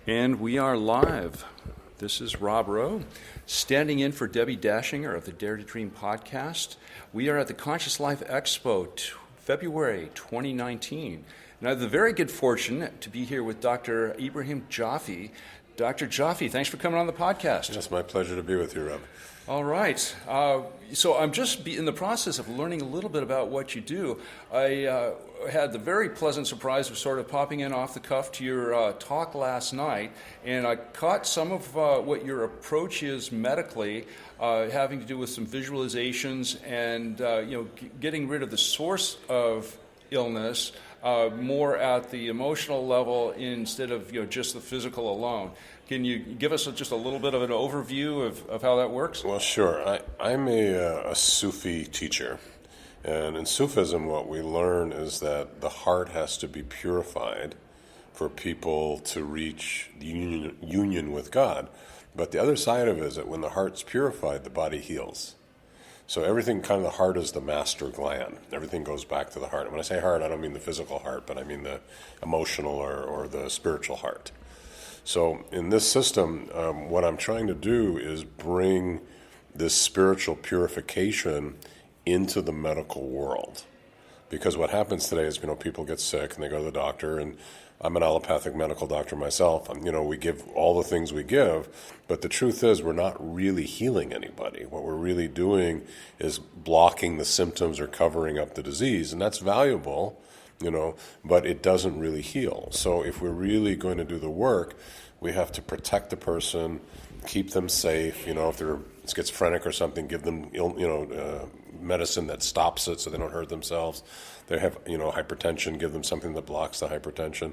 And we are live. This is Rowe, standing in for Debbie Dashinger of the Dare to Dream podcast. We are at the Conscious Life Expo, February 2019. And I have the very good fortune to be here with Dr. Ibrahim Jaffe. Dr. Jaffe, thanks for coming on the podcast. It's my pleasure to be with you, Rob. All right. So I'm just in the process of learning a little bit about what you do. I had the very pleasant surprise of sort of popping in off the cuff to your talk last night, and I caught some of what your approach is medically, having to do with some visualizations and getting rid of the source of illness more at the emotional level instead of just the physical alone. Can you give us just a little bit of an overview of how that works? Well, sure. I'm a Sufi teacher, and in Sufism what we learn is that the heart has to be purified for people to reach the union with God. But the other side of it is that when the heart's purified, the body heals. So everything, kind of the heart is the master gland. Everything goes back to the heart. And when I say heart, I don't mean the physical heart, but I mean the emotional or the spiritual heart. So in this system, what I'm trying to do is bring this spiritual purification into the medical world. Because what happens today is, people get sick and they go to the doctor, and I'm an allopathic medical doctor myself. We give all the things we give, but the truth is we're not really healing anybody. What we're really doing is blocking the symptoms or covering up the disease, and that's valuable, but it doesn't really heal. So if we're really going to do the work, we have to protect the person, keep them safe. If they're schizophrenic or something, give them medicine that stops it so they don't hurt themselves. They have hypertension, give them something that blocks the hypertension.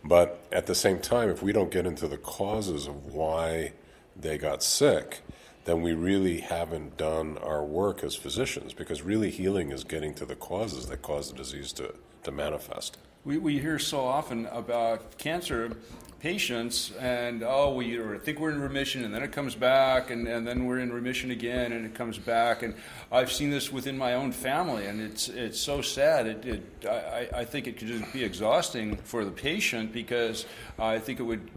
But at the same time, if we don't get into the causes of why they got sick, then we really haven't done our work as physicians, because really healing is getting to the causes that cause the disease to manifest. We hear so often about cancer patients, and we think we're in remission, and then it comes back, and then we're in remission again, and it comes back. And I've seen this within my own family, and it's so sad. I think it could just be exhausting for the patient, because I think it would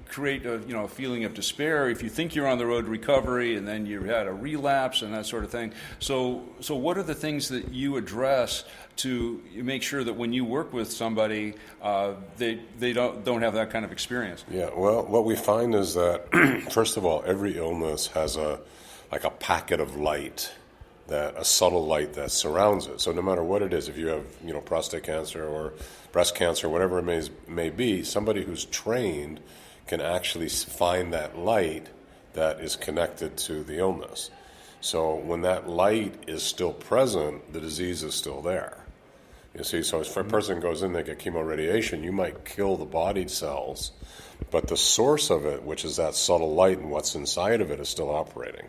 create a feeling of despair if you think you're on the road to recovery and then you had a relapse and that sort of thing. So what are the things that you address to make sure that when you work with somebody, they don't have that kind of experience? Yeah, well, what we find is that, first of all, every illness has a packet of light, a subtle light that surrounds it. So no matter what it is, if you have prostate cancer or breast cancer, whatever it may be, somebody who's trained can actually find that light that is connected to the illness. So when that light is still present, the disease is still there. You see, so if a person goes in, they get chemoradiation, you might kill the body cells, but the source of it, which is that subtle light and what's inside of it, is still operating.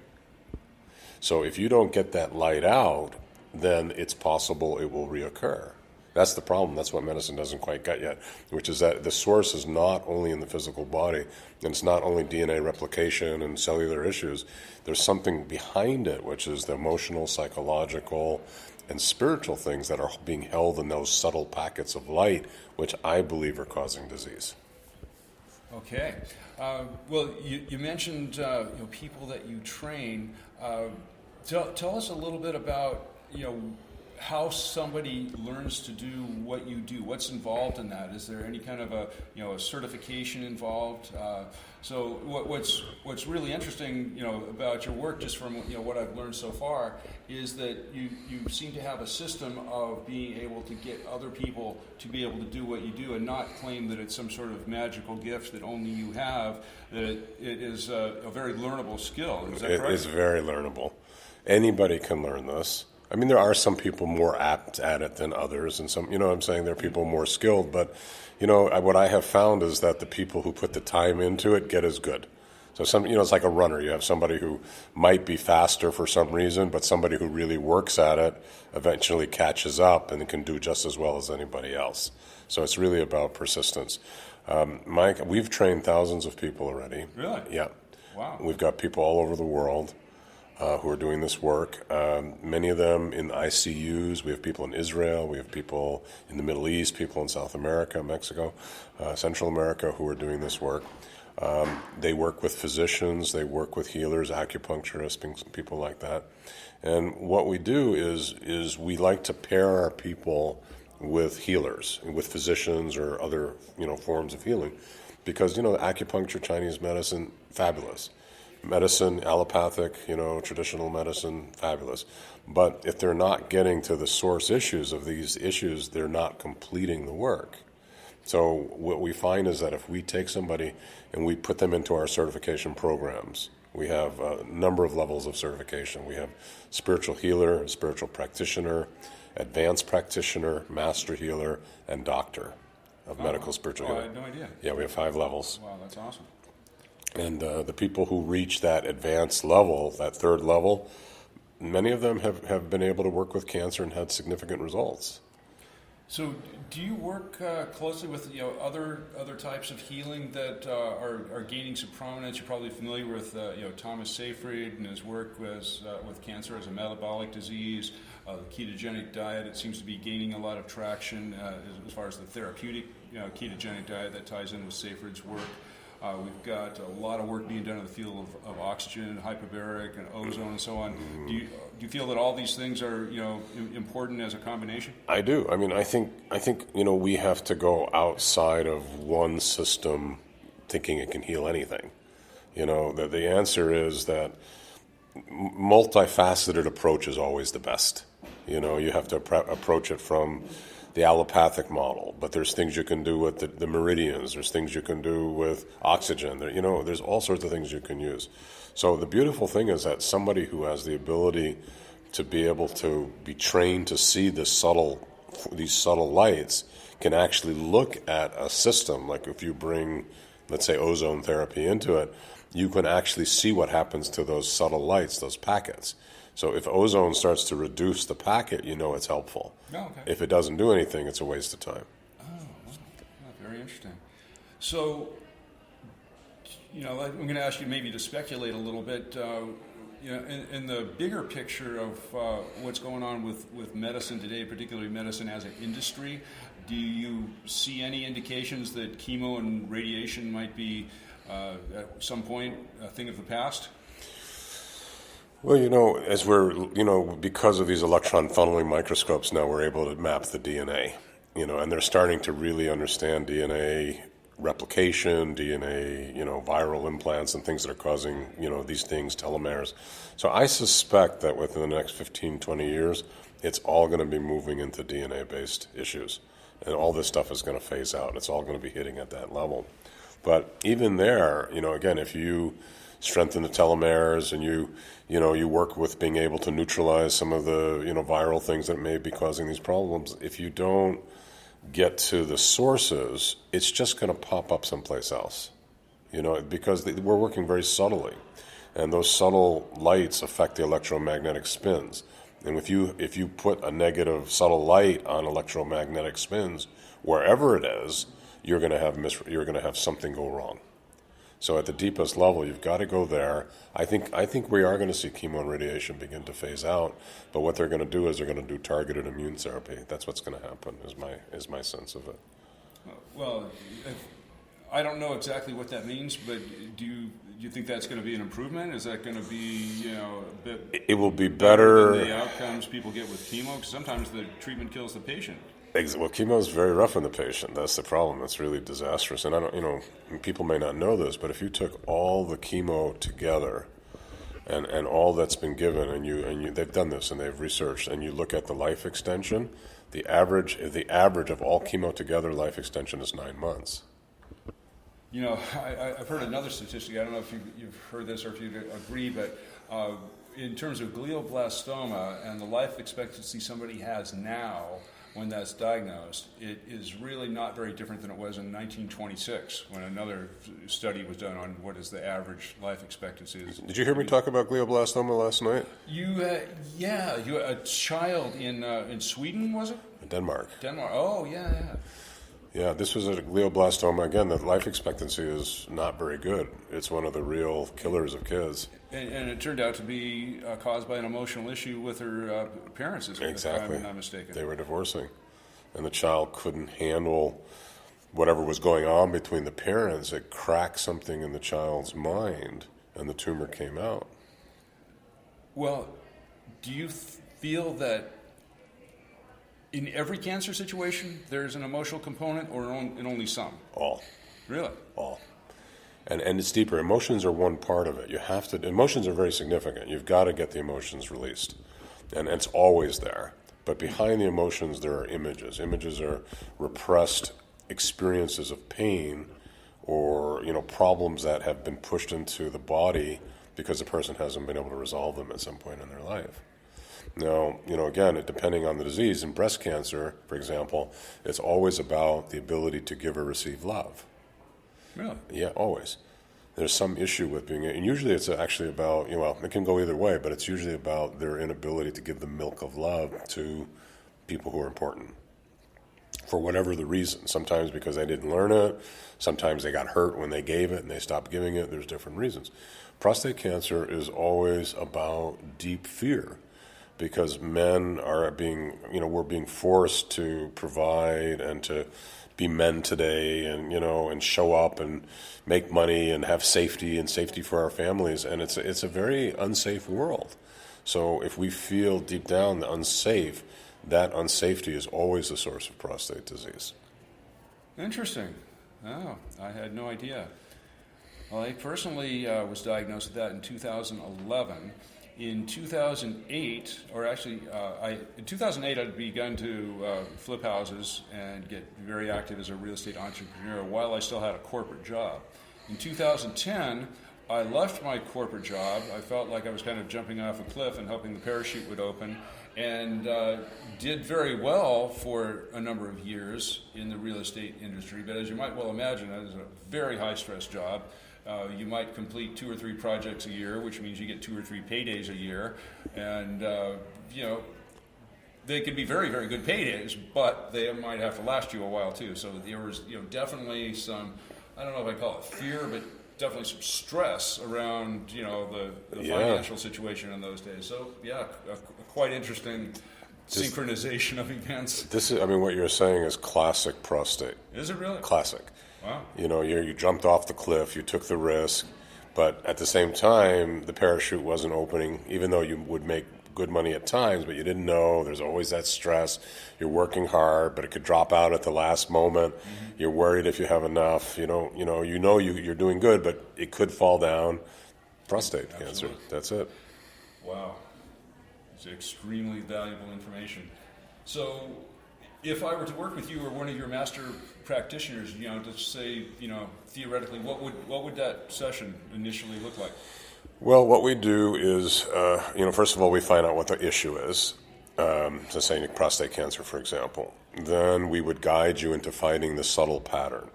So if you don't get that light out, then it's possible it will reoccur. That's the problem. That's what medicine doesn't quite get yet, which is that the source is not only in the physical body, and it's not only DNA replication and cellular issues. There's something behind it, which is the emotional, psychological, and spiritual things that are being held in those subtle packets of light, which I believe are causing disease. Okay. Well, you mentioned people that you train. Tell us a little bit about how somebody learns to do what you do. What's involved in that? Is there any kind of a certification involved? So what's really interesting about your work, just from what I've learned so far, is that you seem to have a system of being able to get other people to be able to do what you do, and not claim that it's some sort of magical gift that only you have. That it is a very learnable skill. Is that correct? It is very learnable. Anybody can learn this. I mean, there are some people more apt at it than others, and some, there are people more skilled, but, what I have found is that the people who put the time into it get as good. So it's like a runner. You have somebody who might be faster for some reason, but somebody who really works at it eventually catches up and can do just as well as anybody else. So it's really about persistence. Mike, we've trained thousands of people already. Really? Yeah. Wow. We've got people all over the world who are doing this work. Many of them in ICUs. We have people in Israel. We have people in the Middle East, people in South America, Mexico, Central America who are doing this work. They work with physicians, they work with healers, acupuncturists, people like that. And what we do is we like to pair our people with healers, with physicians or other forms of healing, because acupuncture, Chinese medicine, fabulous. Medicine, allopathic, traditional medicine, fabulous. But if they're not getting to the source issues of these issues, they're not completing the work. So what we find is that if we take somebody and we put them into our certification programs, we have a number of levels of certification. We have spiritual healer, spiritual practitioner, advanced practitioner, master healer, and doctor of medical spiritual healing. I had no idea. Yeah, we have 5 levels. Wow, that's awesome. And the people who reach that advanced level, that 3rd level, many of them have been able to work with cancer and had significant results. So, do you work closely with other types of healing that are gaining some prominence? You're probably familiar with Thomas Seyfried and his work with cancer as a metabolic disease. The ketogenic diet, it seems to be gaining a lot of traction as far as the therapeutic ketogenic diet that ties in with Seyfried's work. We've got a lot of work being done in the field of oxygen, hyperbaric, and ozone, and so on. Do you feel that all these things are important as a combination? I do. I mean, I think we have to go outside of one system thinking it can heal anything. The answer is that multifaceted approach is always the best. You have to approach it from the allopathic model, but there's things you can do with the meridians. There's things you can do with oxygen. There's all sorts of things you can use. So the beautiful thing is that somebody who has the ability to be able to be trained to see these subtle lights can actually look at a system. Like if you bring, let's say, ozone therapy into it, you can actually see what happens to those subtle lights, those packets. So if ozone starts to reduce the packet, it's helpful. Oh, okay. If it doesn't do anything, it's a waste of time. Oh, very interesting. So, I'm going to ask you maybe to speculate a little bit. In the bigger picture of what's going on with medicine today, particularly medicine as an industry, do you see any indications that chemo and radiation might be at some point a thing of the past? Well, as we're, because of these electron funneling microscopes now, we're able to map the DNA, and they're starting to really understand DNA replication, DNA, viral implants and things that are causing, these things, telomeres. So I suspect that within the next 15, 20 years, it's all going to be moving into DNA-based issues. And all this stuff is going to phase out. It's all going to be hitting at that level. But even there, again, if you strengthen the telomeres and you work with being able to neutralize some of the, viral things that may be causing these problems, if you don't get to the sources, it's just going to pop up someplace else, because we're working very subtly. And those subtle lights affect the electromagnetic spins. And if you put a negative subtle light on electromagnetic spins, wherever it is, you're going to have something go wrong. So at the deepest level, you've got to go there. I think we are going to see chemo and radiation begin to phase out. But what they're going to do is they're going to do targeted immune therapy. That's what's going to happen. Is my sense of it. Well, I don't know exactly what that means, but do you think that's going to be an improvement? Is that going to be a bit? It will be better than the outcomes people get with chemo. Because sometimes the treatment kills the patient. Well, chemo is very rough on the patient. That's the problem. It's really disastrous. And I don't, people may not know this, but if you took all the chemo together, and all that's been given, and they've done this and they've researched, and you look at the life extension, the average of all chemo together, life extension is 9 months. I've heard another statistic. I don't know if you've heard this or if you agree, but in terms of glioblastoma and the life expectancy somebody has now, when that's diagnosed, it is really not very different than it was in 1926 when another study was done on what is the average life expectancy. Did you hear me talk about glioblastoma last night? A child in Sweden, was it? Denmark. Oh, yeah. Yeah, this was a glioblastoma. Again, the life expectancy is not very good. It's one of the real killers of kids. And it turned out to be caused by an emotional issue with her parents, Exactly. if I'm not mistaken. They were divorcing. And the child couldn't handle whatever was going on between the parents, it cracked something in the child's mind, and the tumor came out. Well, do you feel that in every cancer situation there's an emotional component, or in only some? All. Really? All. And it's deeper. Emotions are one part of it. Emotions are very significant. You've got to get the emotions released. And it's always there. But behind the emotions, there are images. Images are repressed experiences of pain, or, problems that have been pushed into the body because the person hasn't been able to resolve them at some point in their life. Now, again, depending on the disease, in breast cancer, for example, it's always about the ability to give or receive love. Really? Yeah, always. There's some issue with being, and usually it's actually about, it can go either way, but it's usually about their inability to give the milk of love to people who are important, for whatever the reason. Sometimes because they didn't learn it, sometimes they got hurt when they gave it and they stopped giving it. There's different reasons. Prostate cancer is always about deep fear, because men are we're being forced to provide and to be men today, and show up and make money and have safety for our families, and it's a very unsafe world. So if we feel deep down that unsafety is always the source of prostate disease. Interesting. Oh, I had no idea. Well, I personally was diagnosed with that in 2011. In 2008, in 2008, I'd begun to flip houses and get very active as a real estate entrepreneur while I still had a corporate job. In 2010, I left my corporate job. I felt like I was kind of jumping off a cliff and hoping the parachute would open, and did very well for a number of years in the real estate industry. But as you might well imagine, it was a very high-stress job. You might complete 2 or 3 projects a year, which means you get 2 or 3 paydays a year. And, they could be very, very good paydays, but they might have to last you a while too. So there was, definitely some, I don't know if I call it fear, but definitely some stress around, the financial situation in those days. So, a quite interesting synchronization of events. What you're saying is classic prostate. Is it really? Classic. Wow. You jumped off the cliff, you took the risk, but at the same time, the parachute wasn't opening, even though you would make good money at times, but you didn't know. There's always that stress. You're working hard, but it could drop out at the last moment. Mm-hmm. You're worried if you have enough. You're doing good, but it could fall down. Prostate cancer. That's it. Wow. It's extremely valuable information. So, if I were to work with you or one of your master practitioners, to say, theoretically, what would that session initially look like? Well, what we do is, first of all, we find out what the issue is. So saying prostate cancer, for example. Then we would guide you into finding the subtle pattern.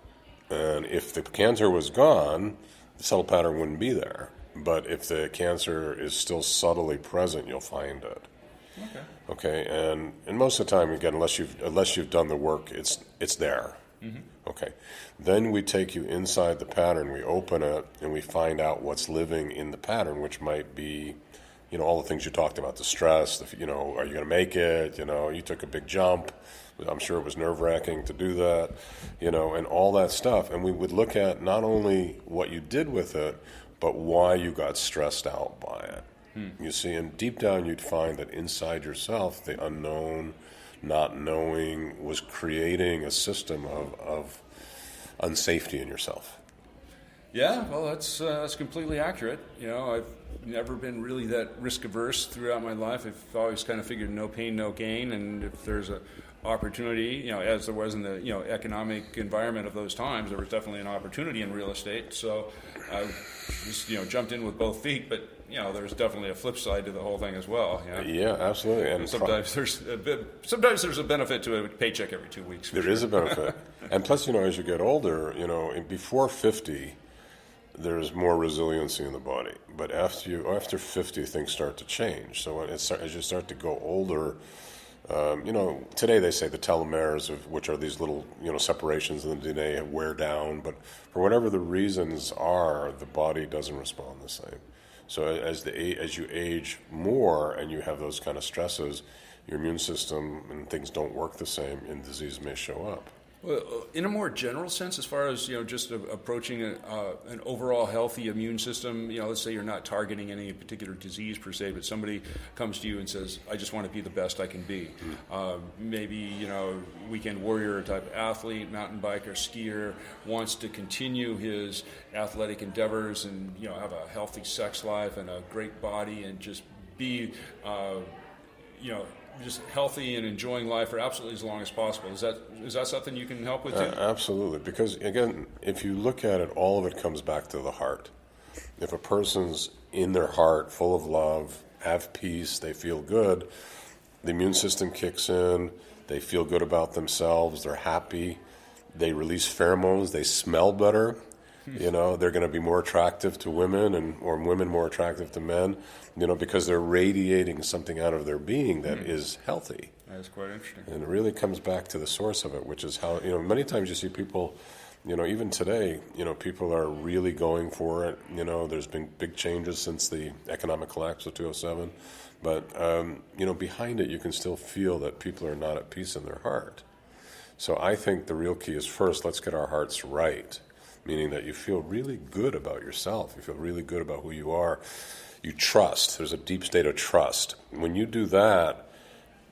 And if the cancer was gone, the subtle pattern wouldn't be there. But if the cancer is still subtly present, you'll find it. Okay, and most of the time, again, unless you've done the work, it's there. Mm-hmm. Okay, then we take you inside the pattern, we open it, and we find out what's living in the pattern, which might be, all the things you talked about, the stress, are you going to make it? You took a big jump. I'm sure it was nerve-wracking to do that, and all that stuff. And we would look at not only what you did with it, but why you got stressed out by it. You see, and deep down you'd find that inside yourself, the unknown, not knowing, was creating a system of unsafety in yourself. Yeah, well, that's completely accurate. I've never been really that risk averse throughout my life. I've always kind of figured no pain, no gain, and if there's a opportunity, as there was in the economic environment of those times, there was definitely an opportunity in real estate. So I just jumped in with both feet, but there's definitely a flip side to the whole thing as well. Yeah, absolutely. And sometimes there's a benefit to a paycheck every 2 weeks. There is a benefit, and plus, as you get older, before 50, there's more resiliency in the body. But after 50, things start to change. So as you start to go older, today they say the telomeres, which are these little separations in the DNA, wear down. But for whatever the reasons are, the body doesn't respond the same. So as you age more and you have those kind of stresses, your immune system and things don't work the same, and disease may show up. Well, in a more general sense, as far as just approaching an overall healthy immune system, let's say you're not targeting any particular disease per se, but somebody comes to you and says, "I just want to be the best I can be." Maybe weekend warrior type athlete, mountain biker, skier wants to continue his athletic endeavors and have a healthy sex life and a great body and just be just healthy and enjoying life for absolutely as long as possible. Is that something you can help with too? Absolutely, because again, if you look at it, all of it comes back to the heart. If a person's in their heart, full of love, have peace, they feel good, the immune system kicks in, they feel good about themselves, they're happy, they release pheromones, they smell better. They're going to be more attractive to women or women more attractive to men, because they're radiating something out of their being that is healthy. That's quite interesting. And it really comes back to the source of it, which is how, many times you see people, even today, people are really going for it. There's been big changes since the economic collapse of 2007. But, behind it, you can still feel that people are not at peace in their heart. So I think the real key is first, let's get our hearts right. Meaning that you feel really good about yourself. You feel really good about who you are. You trust. There's a deep state of trust. When you do that,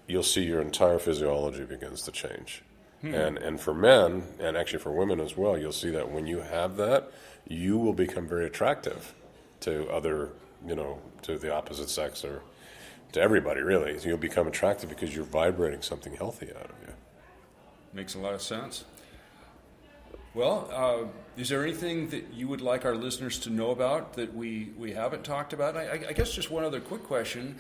you'll see your entire physiology begins to change. And for men, and actually for women as well, you'll see that when you have that, you will become very attractive to other, to the opposite sex or to everybody, really. So you'll become attractive because you're vibrating something healthy out of you. Makes a lot of sense. Well, is there anything that you would like our listeners to know about that we haven't talked about? I guess just one other quick question.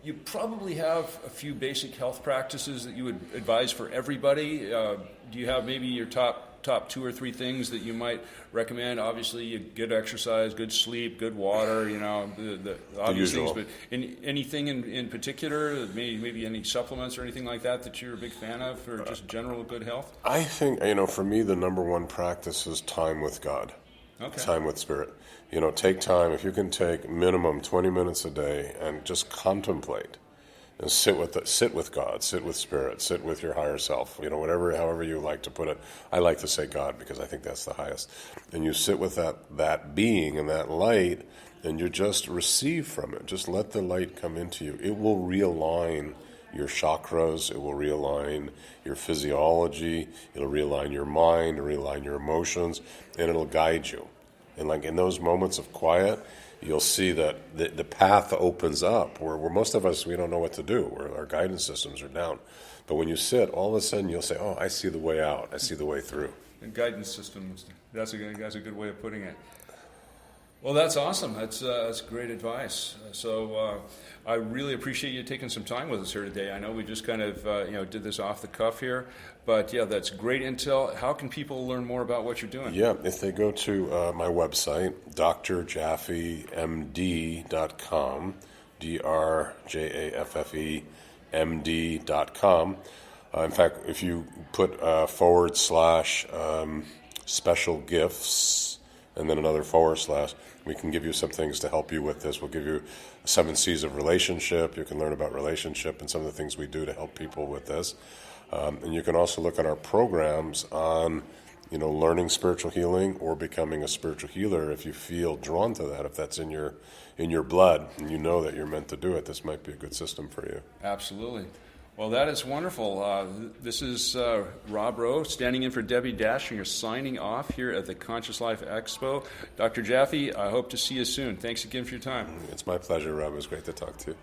You probably have a few basic health practices that you would advise for everybody. Do you have maybe your top 2 or 3 things that you might recommend? Obviously, good exercise, good sleep, good water, the obvious things. But anything in particular, maybe any supplements or anything like that you're a big fan of for just general good health? I think, for me, the number one practice is time with God. Okay. Time with Spirit. Take time. If you can take minimum 20 minutes a day and just contemplate and sit with God, sit with Spirit, sit with your higher self, however you like to put it. I like to say God because I think that's the highest. And you sit with that being and that light, and you just receive from it. Just let the light come into you. It will realign your chakras, it will realign your physiology, it'll realign your mind, it'll realign your emotions, and it'll guide you. And like in those moments of quiet, you'll see that the path opens up where most of us, we don't know what to do, where our guidance systems are down. But when you sit, all of a sudden you'll say, oh, I see the way out. I see the way through. And guidance systems, that's a good way of putting it. Well, that's awesome. That's great advice. So I really appreciate you taking some time with us here today. I know we just kind of did this off the cuff here, but yeah, that's great intel. How can people learn more about what you're doing? Yeah, if they go to my website, drjaffemd.com, drjaffemd.com. In fact, if you put / special gifts and then another / we can give you some things to help you with this. We'll give you 7 C's of relationship. You can learn about relationship and some of the things we do to help people with this. And you can also look at our programs on, learning spiritual healing or becoming a spiritual healer if you feel drawn to that. If that's in your blood and you know that you're meant to do it, this might be a good system for you. Absolutely. Well, that is wonderful. This is Rob Rowe standing in for Debbie Dash, and you're signing off here at the Conscious Life Expo. Dr. Jaffe, I hope to see you soon. Thanks again for your time. It's my pleasure, Rob. It was great to talk to you.